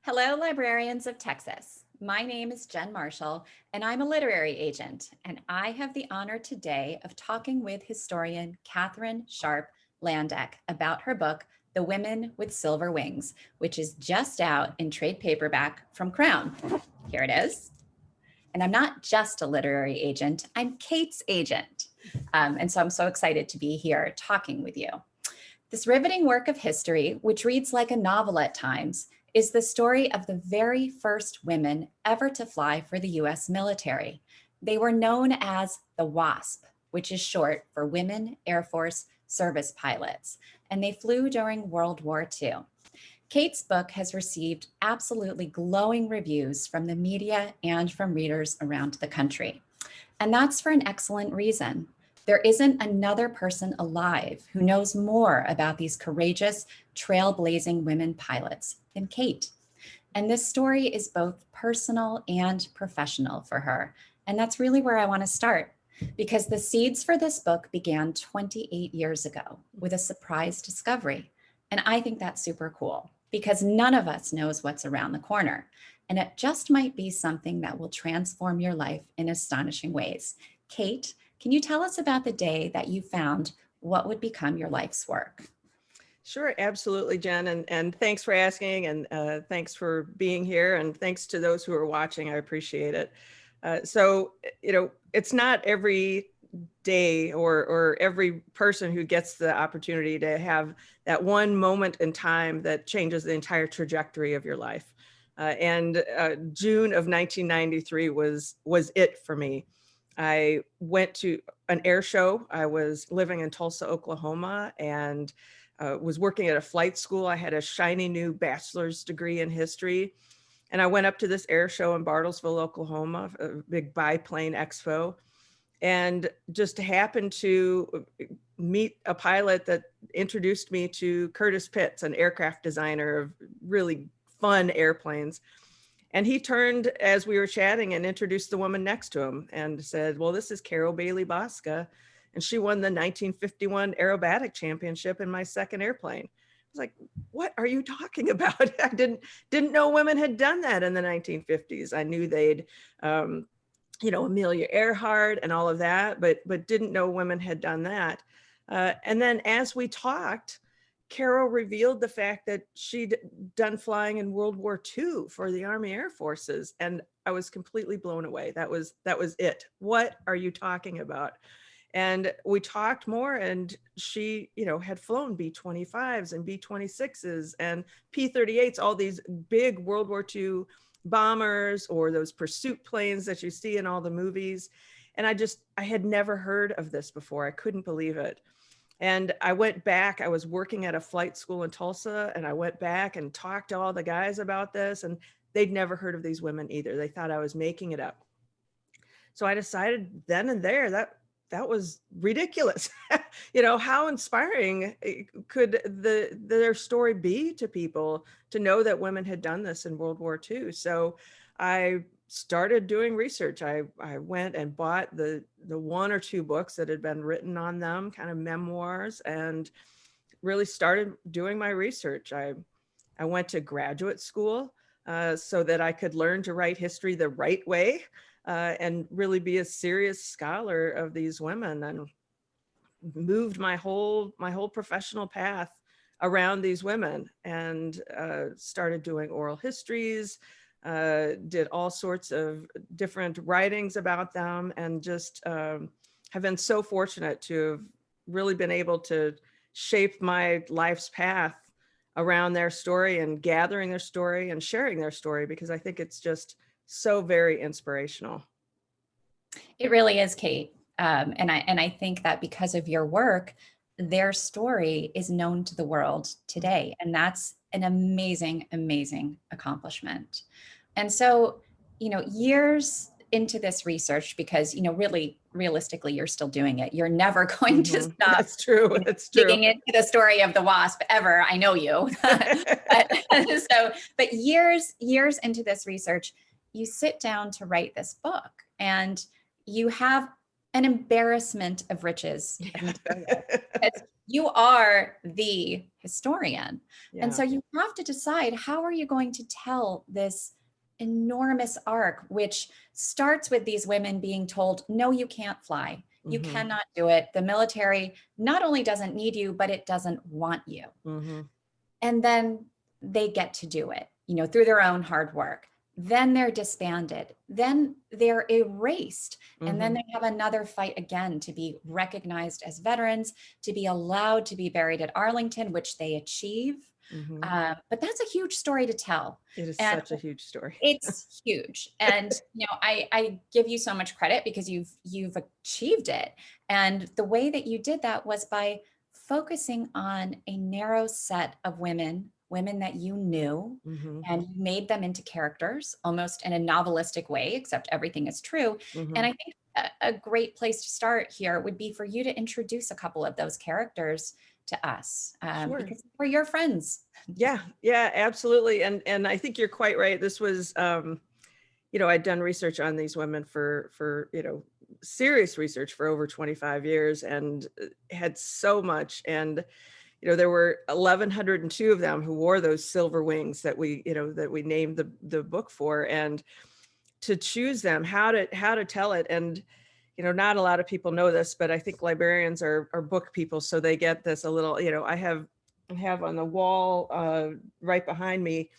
Hello, librarians of Texas. My name is Jen Marshall, and I'm a literary agent. And I have the honor today of talking with historian Katherine Sharp Landdeck about her book, The Women with Silver Wings, which is just out in trade paperback from Crown. Here it is. And I'm not just a literary agent, I'm Kate's agent. And so I'm so excited to be here talking with you. This riveting work of history, which reads like a novel at times, is the story of the very first women ever to fly for the US military. They were known as the WASP, which is short for Women Air Force Service Pilots, and they flew during World War II. Kate's book has received absolutely glowing reviews from the media and from readers around the country. And that's for an excellent reason. There isn't another person alive who knows more about these courageous, trailblazing women pilots than Kate. And this story is both personal and professional for her. And that's really where I want to start, because the seeds for this book began 28 years ago with a surprise discovery. And I think that's super cool because none of us knows what's around the corner. And it just might be something that will transform your life in astonishing ways. Kate, can you tell us about the day that you found what would become your life's work? Sure, absolutely, Jen. And thanks for asking, and thanks for being here, and thanks to those who are watching. I appreciate it. It's not every day or every person who gets the opportunity to have that one moment in time that changes the entire trajectory of your life. June of 1993 was it for me. I went to an air show. I was living in Tulsa, Oklahoma, and was working at a flight school. I had a shiny new bachelor's degree in history. And I went up to this air show in Bartlesville, Oklahoma, a big biplane expo, and just happened to meet a pilot that introduced me to Curtis Pitts, an aircraft designer of really fun airplanes. And he turned as we were chatting and introduced the woman next to him and said, well, this is Carol Bailey Bosca, and she won the 1951 aerobatic championship in my second airplane. I was like, what are you talking about? I didn't know women had done that in the 1950s. I knew they'd, Amelia Earhart and all of that, but didn't know women had done that. And then as we talked, Carol revealed the fact that she'd done flying in World War II for the Army Air Forces. And I was completely blown away. That was it. What are you talking about? And we talked more, and she, had flown B-25s and B-26s and P-38s, all these big World War II bombers or those pursuit planes that you see in all the movies. And I had never heard of this before. I couldn't believe it. And I went back, I was working at a flight school in Tulsa, and I went back and talked to all the guys about this, and they'd never heard of these women either. They thought I was making it up. So I decided then and there that was ridiculous. How inspiring could their story be to people to know that women had done this in World War II? So I started doing research. I went and bought the one or two books that had been written on them, kind of memoirs, and really started doing my research. I went to graduate school so that I could learn to write history the right way and really be a serious scholar of these women, and moved my whole professional path around these women, and started doing oral histories, did all sorts of different writings about them, and just have been so fortunate to have really been able to shape my life's path around their story and gathering their story and sharing their story, because I think it's just so very inspirational. It really is, Kate. And I think that because of your work, their story is known to the world today. And that's an amazing, amazing accomplishment. And so, years into this research, because, really, realistically, you're still doing it. You're never going to stop. That's true. It's true. Digging into the story of the WASP ever. I know you. but years into this research, you sit down to write this book, and you have an embarrassment of riches. Yeah. You are the historian. And Yeah. so you have to decide, how are you going to tell this enormous arc, which starts with these women being told, no, you can't fly. You Mm-hmm. cannot do it. The military not only doesn't need you, but it doesn't want you. Mm-hmm. And then they get to do it, through their own hard work. Then they're disbanded. Then they're erased. And then Mm-hmm. they have another fight again to be recognized as veterans, to be allowed to be buried at Arlington, which they achieve. Mm-hmm. But that's a huge story to tell. It is And such a huge story. it's huge. And I give you so much credit because you've achieved it. And the way that you did that was by focusing on a narrow set of women that you knew, Mm-hmm. and you made them into characters almost in a novelistic way, except everything is true. Mm-hmm. And I think a great place to start here would be for you to introduce a couple of those characters to us, Sure. because we're your friends. Yeah, yeah, absolutely. And I think you're quite right. This was, I'd done research on these women for serious research for over 25 years, and had so much. And there were 1,102 of them who wore those silver wings that we named the book for. And to choose them, how to tell it. And not a lot of people know this, but I think librarians are book people, so they get this a little. I have on the wall right behind me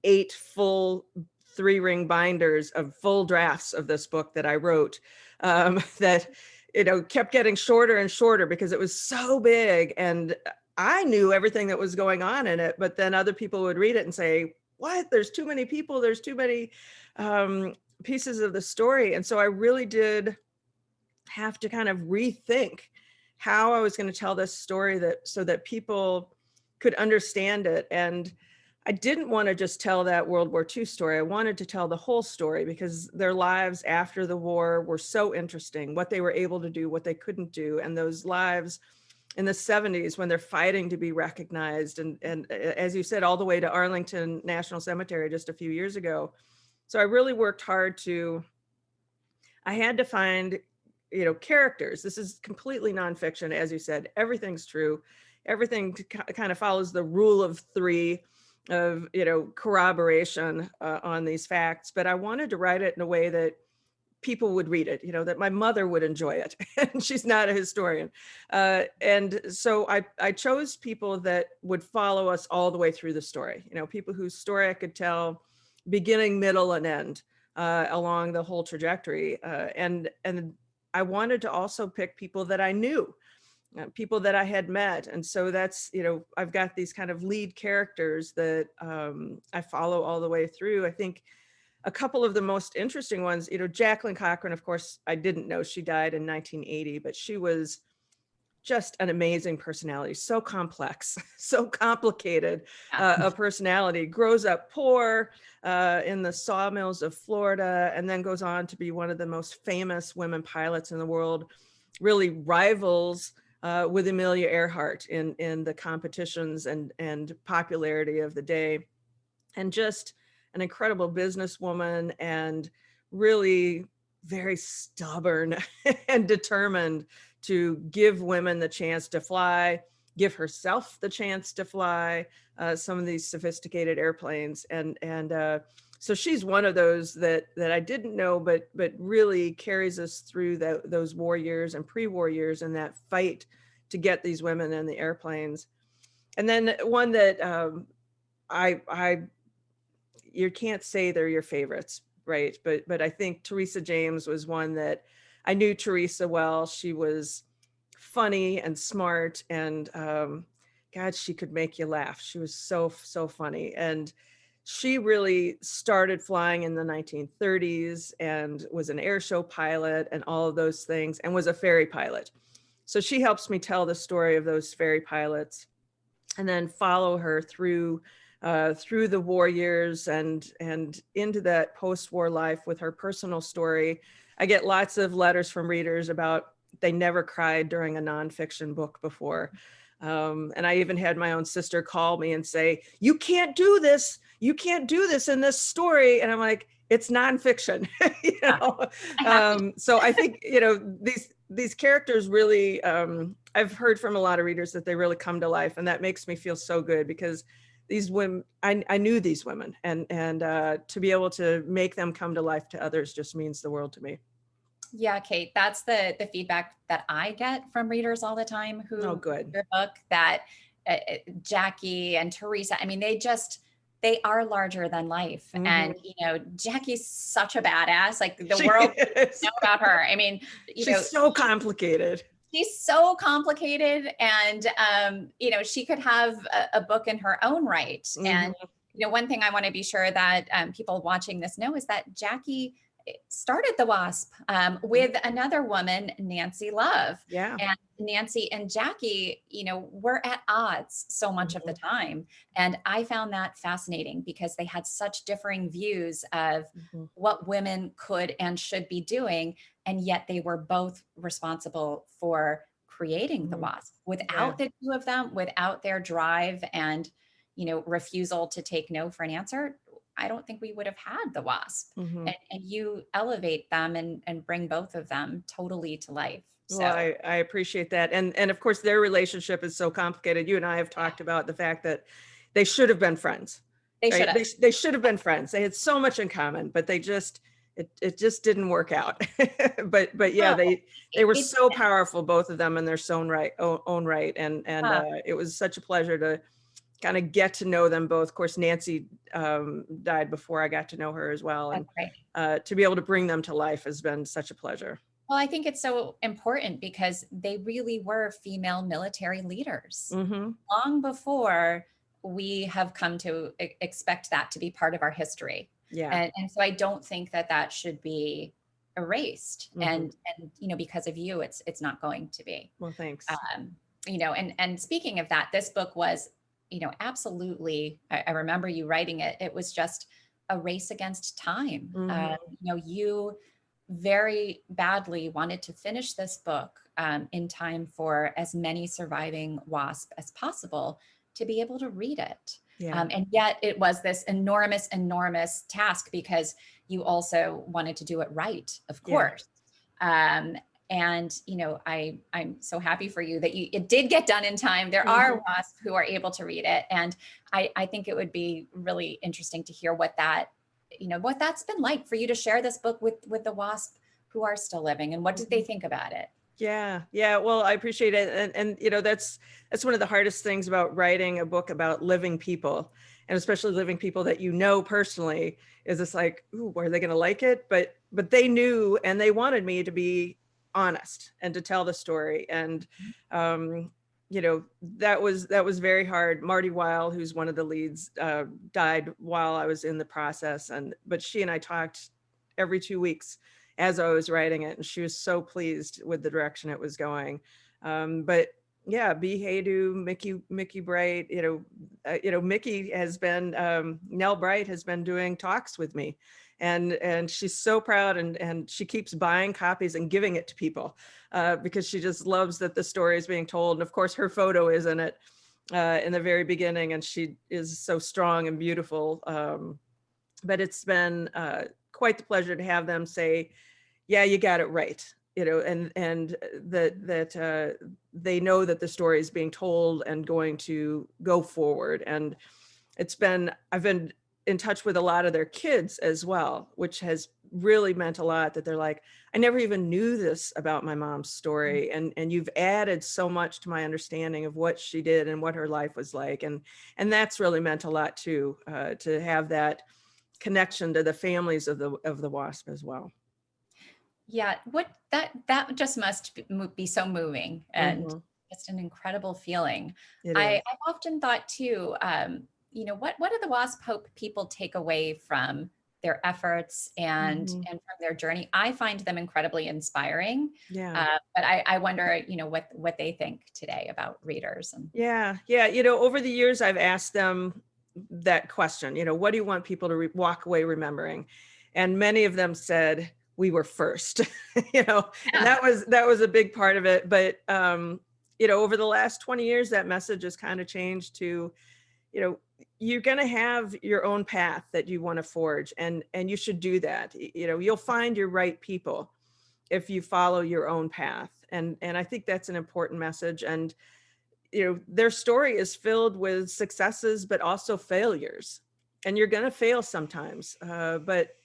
8 full 3-ring binders of full drafts of this book that I wrote, that kept getting shorter and shorter because it was so big, and I knew everything that was going on in it, but then other people would read it and say, what, there's too many people, there's too many pieces of the story. And so I really did have to kind of rethink how I was going to tell this story so that people could understand it. And I didn't want to just tell that World War II story. I wanted to tell the whole story, because their lives after the war were so interesting, what they were able to do, what they couldn't do, and those lives in the 70s when they're fighting to be recognized. And as you said, all the way to Arlington National Cemetery just a few years ago. So I really worked hard I had to find, characters. This is completely nonfiction, as you said, everything's true. Everything kind of follows the rule of 3 of, corroboration on these facts. But I wanted to write it in a way that people would read it, that my mother would enjoy it. And she's not a historian. And so I chose people that would follow us all the way through the story, people whose story I could tell beginning, middle, and end along the whole trajectory. And I wanted to also pick people that I knew, people that I had met. And so that's, I've got these kind of lead characters that I follow all the way through. I think a couple of the most interesting ones, Jacqueline Cochran, of course, I didn't know she died in 1980, but she was just an amazing personality, so complex, so complicated, a personality, grows up poor in the sawmills of Florida, and then goes on to be one of the most famous women pilots in the world, really rivals with Amelia Earhart in the competitions and popularity of the day, and just an incredible businesswoman, and really very stubborn and determined to give women the chance to fly, give herself the chance to fly some of these sophisticated airplanes. And so she's one of those that I didn't know, but really carries us through those war years and pre-war years, and that fight to get these women in the airplanes. And then one that you can't say they're your favorites, right? But I think Teresa James was one that I knew Teresa well. She was funny and smart, and God, she could make you laugh. She was so funny. And she really started flying in the 1930s and was an air show pilot and all of those things, and was a ferry pilot. So she helps me tell the story of those ferry pilots, and then follow her through the war years and into that post-war life with her personal story. I get lots of letters from readers about they never cried during a nonfiction book before. And I even had my own sister call me and say, you can't do this. You can't do this in this story. And I'm like, it's nonfiction. So I think, these characters really, I've heard from a lot of readers that they really come to life, and that makes me feel so good because these women, I knew these women, and to be able to make them come to life to others just means the world to me. Yeah, Kate, that's the feedback that I get from readers all the time who Oh, read good. your book, that Jackie and Teresa, I mean, they are larger than life. And, Hmm. Jackie's such a badass. Like the She world is. know about her. I mean, She's so complicated. she's so complicated, and she could have a book in her own right. And Hmm. one thing I want to be sure that people watching this know is that Jackie started the WASP with another woman, Nancy Love. Yeah. And Nancy and Jackie, were at odds so much of the Hmm. time. And I found that fascinating because they had such differing views of Hmm. what women could and should be doing. And yet they were both responsible for creating the Hmm. WASP. Yeah. Without the two of them, without their drive and refusal to take no for an answer, I don't think we would have had the WASP. Hmm. And you elevate them and bring both of them totally to life. Well, So I appreciate that. And of course, their relationship is so complicated. You and I have talked about the fact that they should have been friends, they should right? have. They should have been friends. They had so much in common, but it just didn't work out. But yeah, No, they were it so powerful, both of them in their own right. And uh, it was such a pleasure to kind of get to know them both. Of course, Nancy died before I got to know her as well. that's And right. to be able to bring them to life has been such a pleasure. Well, I think it's so important because they really were female military leaders Hmm. long before we have come to expect that to be part of our history. Yeah. And so I don't think that that should be erased. Hmm. And because of you, it's not going to be. Well, thanks. And speaking of that, this book was, absolutely, I remember you writing it. It was just a race against time. Hmm. You very badly wanted to finish this book in time for as many surviving WASP as possible to be able to read it. Yeah. And yet it was this enormous, enormous task because you also wanted to do it right, of Yeah. course. Um, and I'm so happy for you that it did get done in time. There are Hmm. WASP who are able to read it, and I think it would be really interesting to hear what that's been like for you to share this book with the WASP who are still living, and what did they think about it? Yeah. Yeah. Well, I appreciate it. And that's one of the hardest things about writing a book about living people, and especially living people that you know personally, is it's like, ooh, are they going to like it? But they knew, and they wanted me to be honest and to tell the story. And um, that was very hard. Marty Weil, who's one of the leads, died while I was in the process, but she and I talked every 2 weeks as I was writing it, and she was so pleased with the direction it was going. But yeah, B. Haydu, Mickey Bright, Mickey has been, Nell Bright has been doing talks with me, and she's so proud, and she keeps buying copies and giving it to people because she just loves that the story is being told. And of course, her photo is in it in the very beginning, and she is so strong and beautiful. But it's been quite the pleasure to have them say, yeah, you got it right, and that they know that the story is being told and going to go forward. And I've been in touch with a lot of their kids as well, which has really meant a lot, that they're like, I never even knew this about my mom's story, and you've added so much to my understanding of what she did and what her life was like. And that's really meant a lot too, to have that connection to the families of the WASP as well. Yeah, what that just must be so moving and Hmm. just an incredible feeling. It is. I've often thought too, what do the WASP hope people take away from their efforts Hmm. and from their journey? I find them incredibly inspiring, Yeah. but I wonder, what they think today about readers. And Yeah. Yeah. Over the years, I've asked them that question, what do you want people to walk away remembering? And many of them said, we were first, and yeah, that was a big part of it. But, over the last 20 years, that message has kind of changed to, you know, you're going to have your own path that you want to forge, and you should do that. You'll find your right people. if you follow your own path. And I think that's an important message. And, their story is filled with successes, but also failures. And you're going to fail sometimes, but,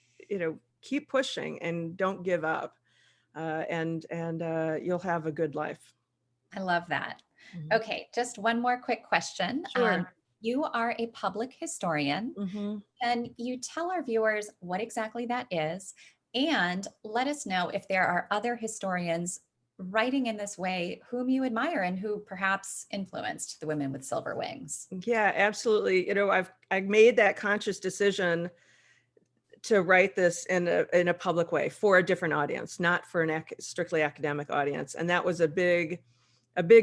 keep pushing and don't give up. And you'll have a good life. I love that. Mhm. Okay, just one more quick question. Sure. You are a public historian. Mhm. Can you tell our viewers what exactly that is? And let us know if there are other historians writing in this way whom you admire and who perhaps influenced the women with silver wings. Yeah, absolutely. I've made that conscious decision to write this in a public way for a different audience, not for an strictly academic audience. And that was a big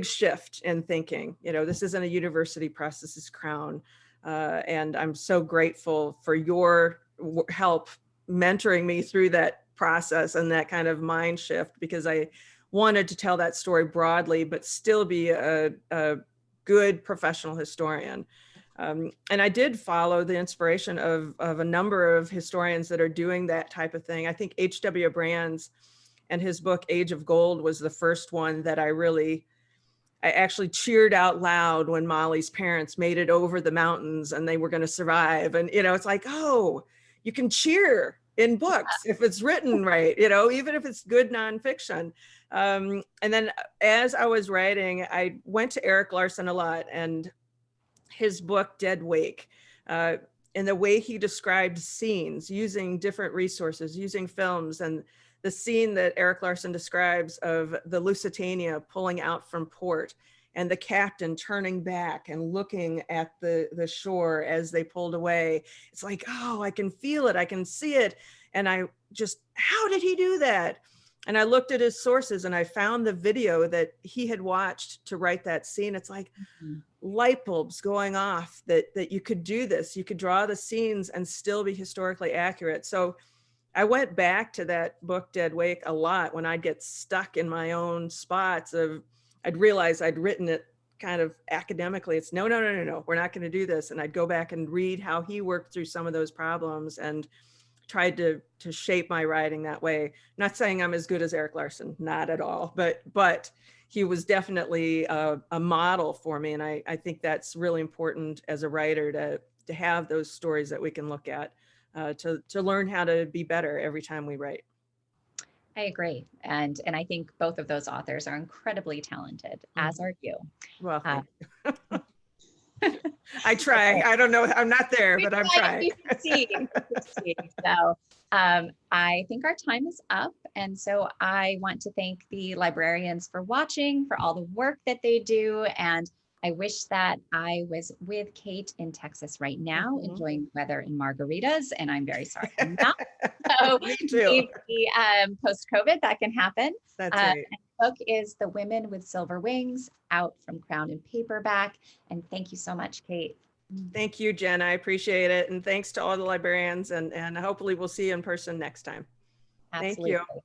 shift in thinking. This isn't a university press, this is Crown. And I'm so grateful for your help mentoring me through that process and that kind of mind shift, because I wanted to tell that story broadly, but still be a good professional historian. And I did follow the inspiration of a number of historians that are doing that type of thing. I think H.W. Brands and his book, Age of Gold, was the first one that I actually cheered out loud when Molly's parents made it over the mountains and they were going to survive. And, it's like, oh, you can cheer in books if it's written right, even if it's good nonfiction. And then as I was writing, I went to Eric Larson a lot, and his book, Dead Wake, and the way he described scenes using different resources, using films, and the scene that Eric Larson describes of the Lusitania pulling out from port and the captain turning back and looking at the shore as they pulled away. It's like, oh, I can feel it. I can see it. And how did he do that? And I looked at his sources and I found the video that he had watched to write that scene. It's like light bulbs going off that you could do this. You could draw the scenes and still be historically accurate. So I went back to that book, Dead Wake, a lot when I'd get stuck in my own spots I'd realize I'd written it kind of academically. It's no, we're not going to do this. And I'd go back and read how he worked through some of those problems and tried to shape my writing that way. Not saying I'm as good as Eric Larson, not at all, but he was definitely a model for me. And I think that's really important as a writer to have those stories that we can look at, to learn how to be better every time we write. I agree. And I think both of those authors are incredibly talented, as are you. Well, thank you. I try. I don't know. I'm not there, but I'm trying. So I think our time is up. And so I want to thank the librarians for watching, for all the work that they do. And I wish that I was with Kate in Texas right now, enjoying the weather and margaritas. And I'm very sorry I'm not. So Me too. maybe post-COVID, that can happen. That's right. The book is The Women with Silver Wings, out from Crown in paperback. And thank you so much, Kate. Thank you, Jen. I appreciate it. And thanks to all the librarians. And hopefully we'll see you in person next time. Absolutely. Thank you.